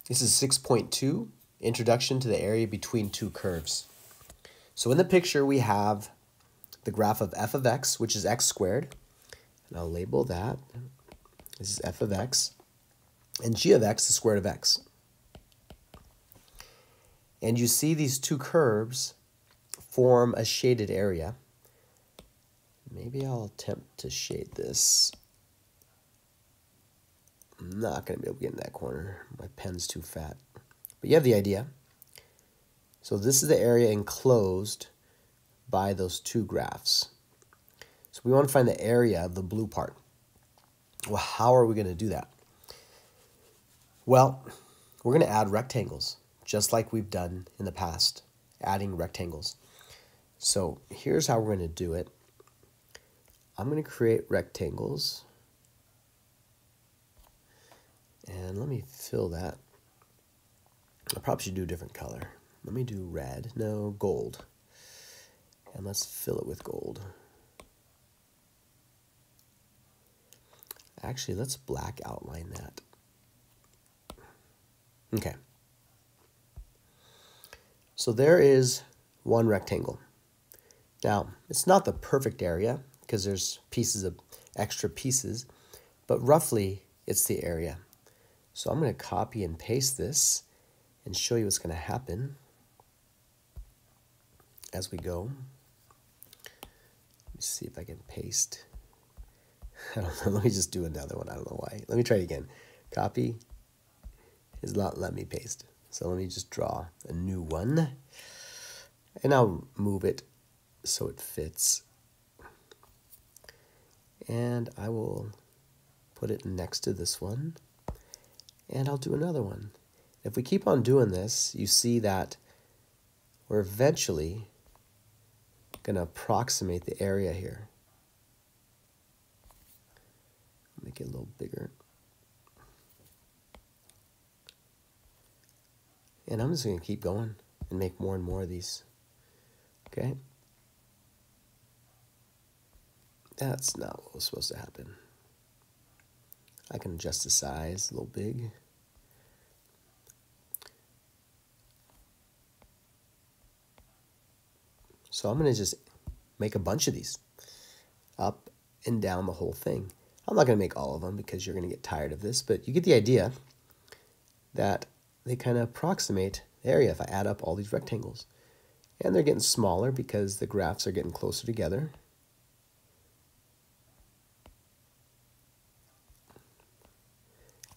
This is 6.2, Introduction to the Area Between Two Curves. So in the picture, we have the graph of f of x, which is x squared. And I'll label that. This is f of x. And g of x, the square root of x. And you see these two curves form a shaded area. Maybe I'll attempt to shade this. I'm not going to be able to get in that corner. My pen's too fat. But you have the idea. So this is the area enclosed by those two graphs. So we want to find the area of the blue part. Well, how are we going to do that? Well, we're going to add rectangles, just like we've done in the past, adding rectangles. So here's how we're going to do it. I'm going to create rectangles. And let me fill that. I probably should do a different color. Let me do red. No, gold. And let's fill it with gold. Actually, let's black outline that. Okay. So there is one rectangle. Now, it's not the perfect area because there's extra pieces, but roughly it's the area. So I'm going to copy and paste this and show you what's going to happen as we go. Let me see if I can paste. I don't know. Let me just do another one. I don't know why. Let me try it again. Copy is not let me paste. So let me just draw a new one. And I'll move it so it fits. And I will put it next to this one. And I'll do another one. If we keep on doing this, you see that we're eventually going to approximate the area here. Make it a little bigger. And I'm just going to keep going and make more and more of these. Okay? That's not what was supposed to happen. I can adjust the size a little big. So I'm going to just make a bunch of these up and down the whole thing. I'm not going to make all of them because you're going to get tired of this, but you get the idea that they kind of approximate the area if I add up all these rectangles. And they're getting smaller because the graphs are getting closer together.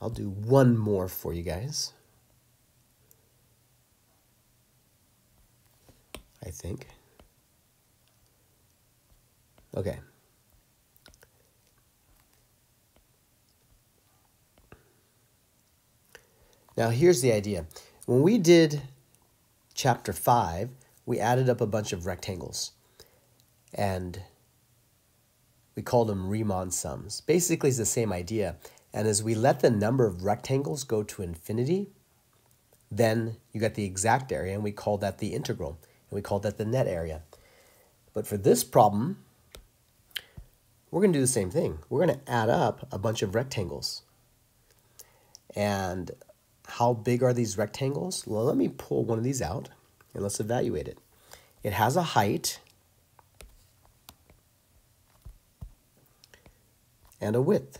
I'll do one more for you guys, I think. Okay. Now here's the idea. When we did chapter 5, we added up a bunch of rectangles. And we called them Riemann sums. Basically, it's the same idea. And as we let the number of rectangles go to infinity, then you get the exact area, and we call that the integral. And we call that the net area. But for this problem, we're going to do the same thing. We're going to add up a bunch of rectangles. And how big are these rectangles? Well, let me pull one of these out, and let's evaluate it. It has a height and a width.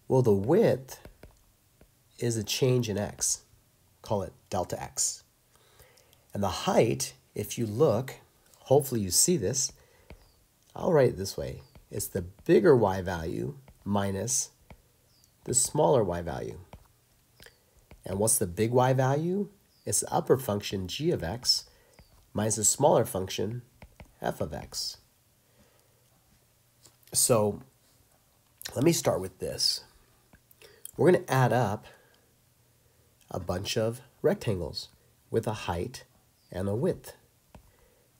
Well, the width is a change in x. Call it delta x. And the height, if you look, hopefully you see this, I'll write it this way. It's the bigger y value minus the smaller y value. And what's the big y value? It's the upper function g of x minus the smaller function f of x. So let me start with this. We're going to add up a bunch of rectangles with a height and a width.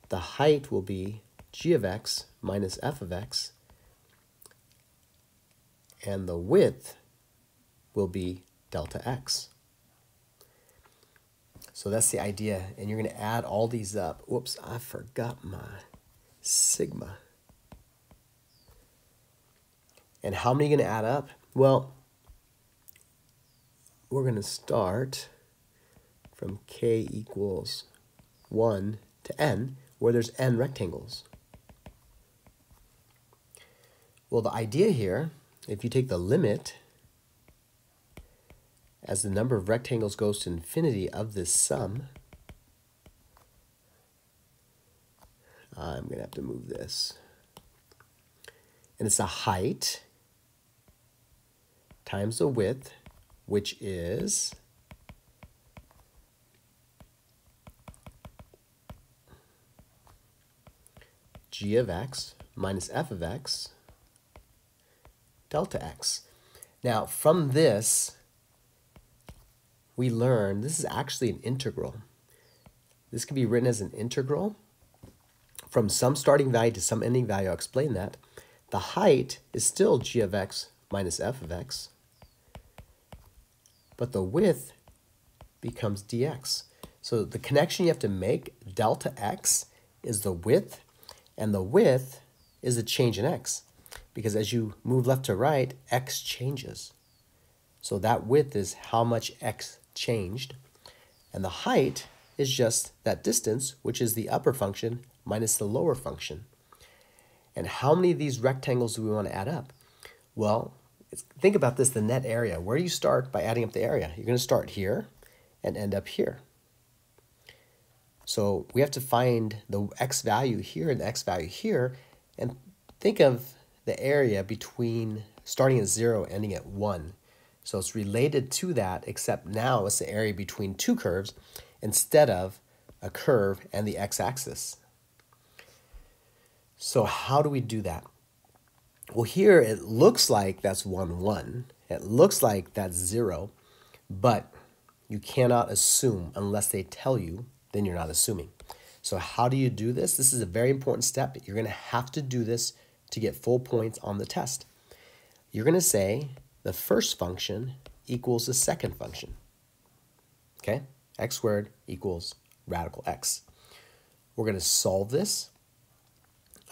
The height will be g of x minus f of x, and the width will be delta x. So that's the idea, and you're going to add all these up. Whoops, I forgot my sigma. And how many are you going to add up? Well, we're going to start from k equals 1 to n, where there's n rectangles. Well, the idea here, if you take the limit as the number of rectangles goes to infinity of this sum, I'm going to have to move this. And it's the height times the width, which is g of x minus f of x delta x. Now, from this, we learn this is actually an integral. This can be written as an integral from some starting value to some ending value. I'll explain that. The height is still g of x minus f of x, but the width becomes dx. So the connection you have to make, delta x is the width, and the width is a change in x, because as you move left to right, x changes. So that width is how much x changed, and the height is just that distance, which is the upper function minus the lower function. And how many of these rectangles do we want to add up? Well, think about this, the net area. Where do you start by adding up the area? You're going to start here and end up here. So we have to find the x value here and the x value here, and think of the area between starting at 0 and ending at 1. So it's related to that, except now it's the area between two curves instead of a curve and the x-axis. So how do we do that? Well, here it looks like that's 1, 1. It looks like that's 0, but you cannot assume unless they tell you, then you're not assuming. So how do you do this? This is a very important step. You're going to have to do this to get full points on the test. You're going to say the first function equals the second function. Okay? X squared equals radical x. We're going to solve this.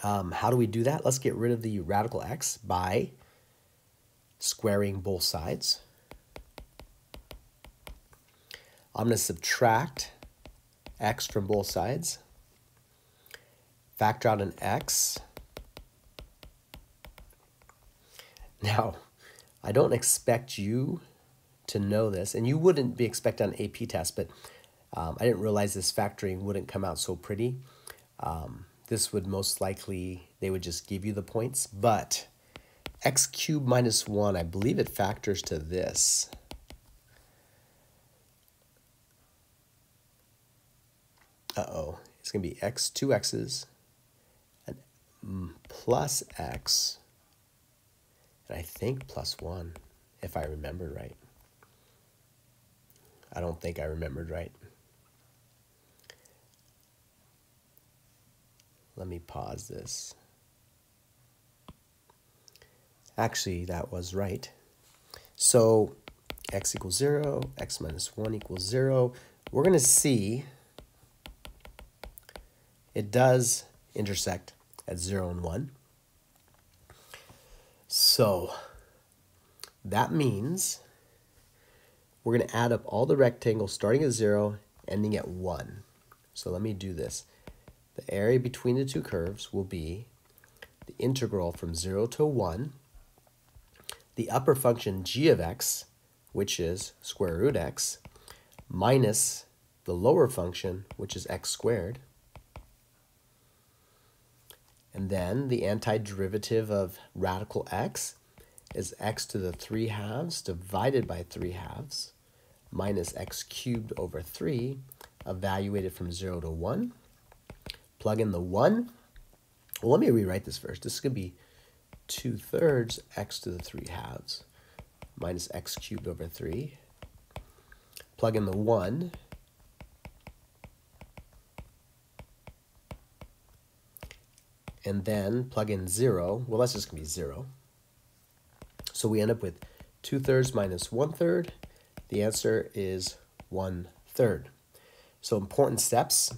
How do we do that? Let's get rid of the radical x by squaring both sides. I'm going to subtract x from both sides. Factor out an x. Now, I don't expect you to know this, and you wouldn't be expected on an AP test, but I didn't realize this factoring wouldn't come out so pretty. This would most likely, they would just give you the points, but x cubed minus 1, I believe it factors to this. Uh-oh, it's going to be x, 2 x's, and plus x, and I think plus 1, if I remembered right. I don't think I remembered right. Let me pause this. Actually, that was right. So x equals 0, x minus 1 equals 0. We're going to see it does intersect at 0 and 1. So that means we're going to add up all the rectangles starting at 0, ending at 1. So let me do this. The area between the two curves will be the integral from 0 to 1, the upper function g of x, which is square root x, minus the lower function, which is x squared, and then the antiderivative of radical x is x to the 3 halves divided by 3 halves minus x cubed over 3, evaluated from 0 to 1. Plug in the 1. Well, let me rewrite this first. This is going to be 2/3 x to the 3 halves minus x cubed over 3. Plug in the 1. And then plug in 0. Well, that's just going to be 0. So we end up with 2/3 minus 1/3. The answer is 1/3. So important steps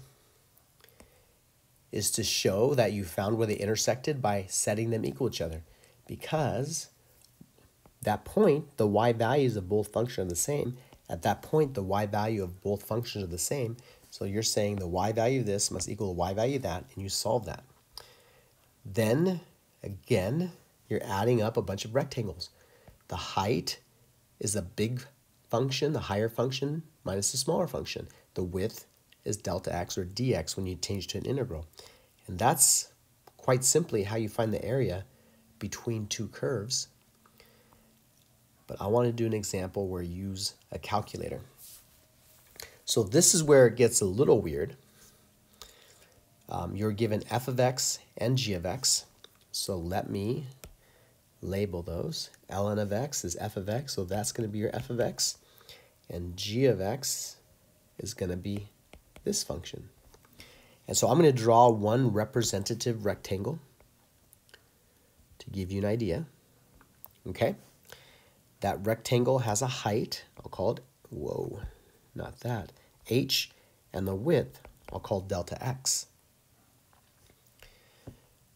is to show that you found where they intersected by setting them equal to each other, because that point, the y values of both functions are the same, At that point, the y value of both functions are the same. So you're saying the y value of this must equal the y value of that, and you solve that. Then, again, you're adding up a bunch of rectangles. The height is the big function, the higher function, minus the smaller function. The width is delta x or dx when you change to an integral. And that's quite simply how you find the area between two curves. But I want to do an example where you use a calculator. So this is where it gets a little weird. You're given f of x and g of x. So let me label those. ln of x is f of x, so that's going to be your f of x. And g of x is going to be this function. And so I'm going to draw one representative rectangle to give you an idea. Okay? That rectangle has a height, I'll call it, whoa, not that, h, and the width, I'll call delta x.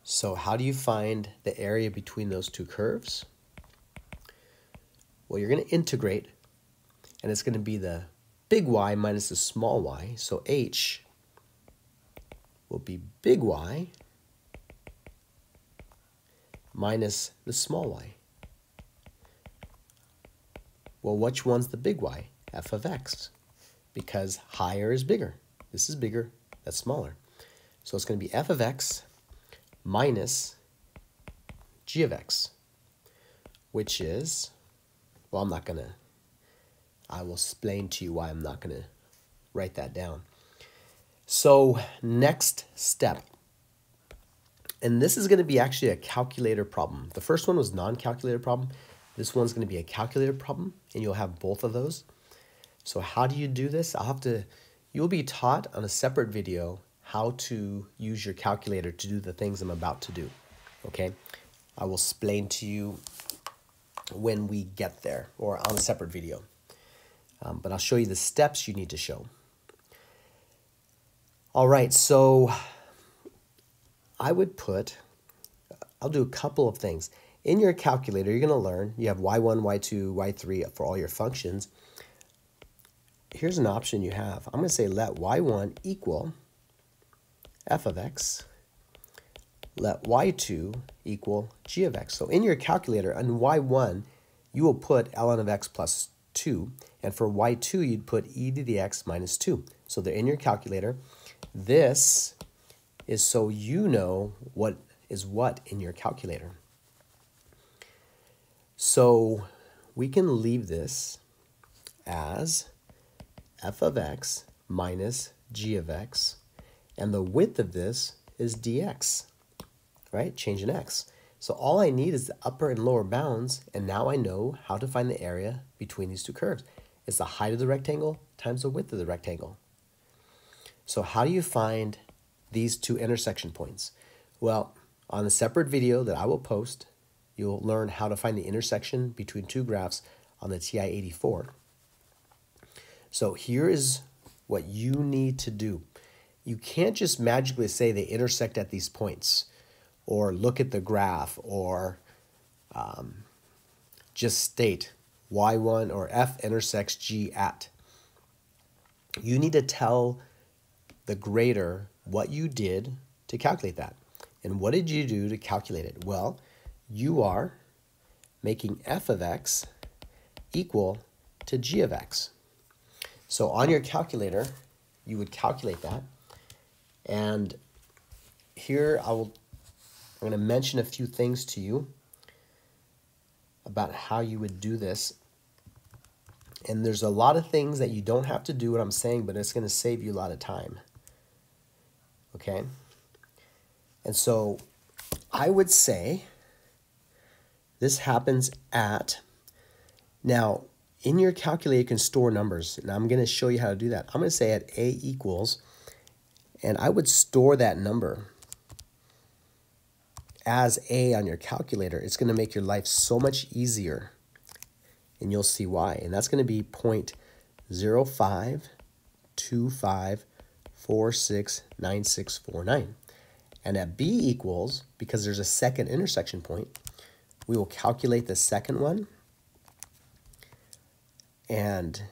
So how do you find the area between those two curves? Well, you're going to integrate, and it's going to be the big Y minus the small y. So h will be big Y minus the small y. Well, which one's the big Y? F of x, because higher is bigger. This is bigger, that's smaller. So it's going to be f of x minus g of x, which is, well, I will explain to you why I'm not going to write that down. So next step, and this is going to be actually a calculator problem. The first one was non-calculator problem. This one's going to be a calculator problem, and you'll have both of those. So how do you do this? You'll be taught on a separate video how to use your calculator to do the things I'm about to do, okay? I will explain to you when we get there or on a separate video. But I'll show you the steps you need to show. All right, so I'll do a couple of things. In your calculator, you're going to learn, you have y1, y2, y3 for all your functions. Here's an option you have. I'm going to say let y1 equal f of x. Let y2 equal g of x. So in your calculator, on y1, you will put ln of x plus 2. And for y2, you'd put e to the x minus 2. So they're in your calculator. This is so you know what is what in your calculator. So we can leave this as f of x minus g of x, and the width of this is dx, right? Change in x. So all I need is the upper and lower bounds, and now I know how to find the area between these two curves. It's the height of the rectangle times the width of the rectangle. So how do you find these two intersection points? Well, on a separate video that I will post, you'll learn how to find the intersection between two graphs on the TI-84. So here is what you need to do. You can't just magically say they intersect at these points, or look at the graph, or just state y1 or f intersects g at. You need to tell the grader what you did to calculate that. And what did you do to calculate it? Well, you are making f of x equal to g of x. So on your calculator, you would calculate that. And here I'm going to mention a few things to you about how you would do this. And there's a lot of things that you don't have to do what I'm saying, but it's going to save you a lot of time. Okay? And so I would say this happens at, now in your calculator you can store numbers, and I'm going to show you how to do that. I'm going to say at a equals, and I would store that number as a on your calculator. It's going to make your life so much easier, and you'll see why. And that's going to be 0.0525469649. And at b equals, because there's a second intersection point, we will calculate the second one. And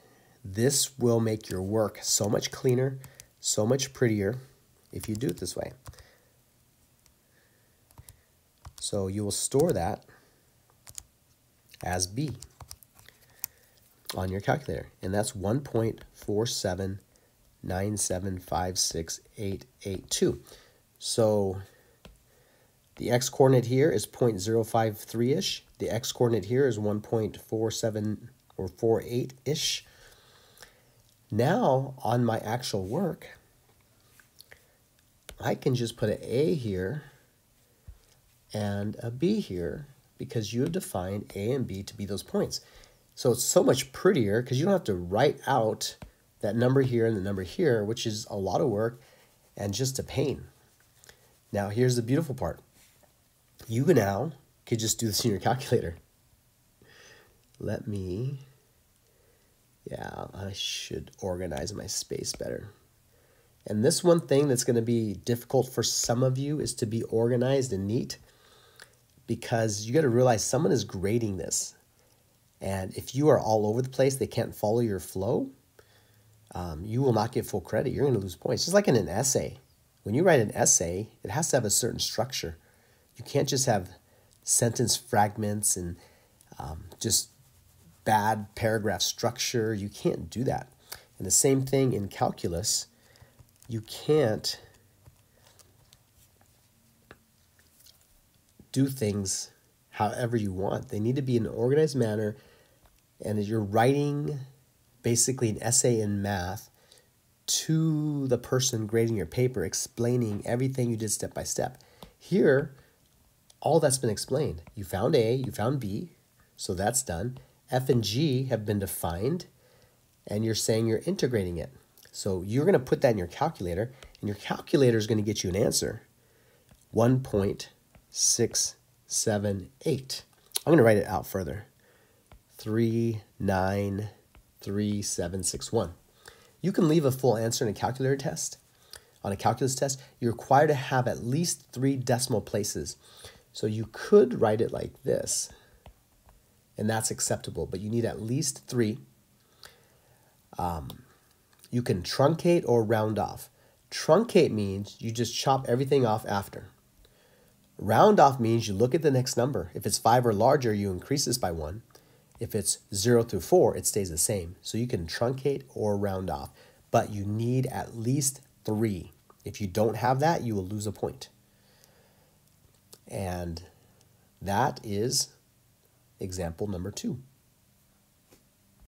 This will make your work so much cleaner, so much prettier if you do it this way. So you will store that as B on your calculator, and that's 1.479756882. So the x-coordinate here is 0.053-ish. The x-coordinate here is 1.47 or 48-ish. Now, on my actual work, I can just put an A here and a B here because you have defined A and B to be those points. So it's so much prettier because you don't have to write out that number here and the number here, which is a lot of work and just a pain. Now, here's the beautiful part. You now could just do this in your calculator. I should organize my space better. And this one thing that's going to be difficult for some of you is to be organized and neat, because you got to realize someone is grading this. And if you are all over the place, they can't follow your flow, you will not get full credit. You're going to lose points. Just like in an essay. When you write an essay, it has to have a certain structure. You can't just have sentence fragments and just bad paragraph structure. You can't do that. And the same thing in calculus. You can't do things however you want. They need to be in an organized manner. And as you're writing basically an essay in math to the person grading your paper, explaining everything you did step by step. Here, all that's been explained. You found A, you found B, so that's done. F and G have been defined, and you're saying you're integrating it. So you're going to put that in your calculator, and your calculator is going to get you an answer, 1.678. I'm going to write it out further, 393761. You can leave a full answer in a calculator test. On a calculus test, you're required to have at least 3 decimal places. So you could write it like this, and that's acceptable, but you need at least 3. You can truncate or round off. Truncate means you just chop everything off after. Round off means you look at the next number. If it's 5 or larger, you increase this by 1. If it's 0 through 4, it stays the same. So you can truncate or round off, but you need at least 3. If you don't have that, you will lose a point. And that is example number 2.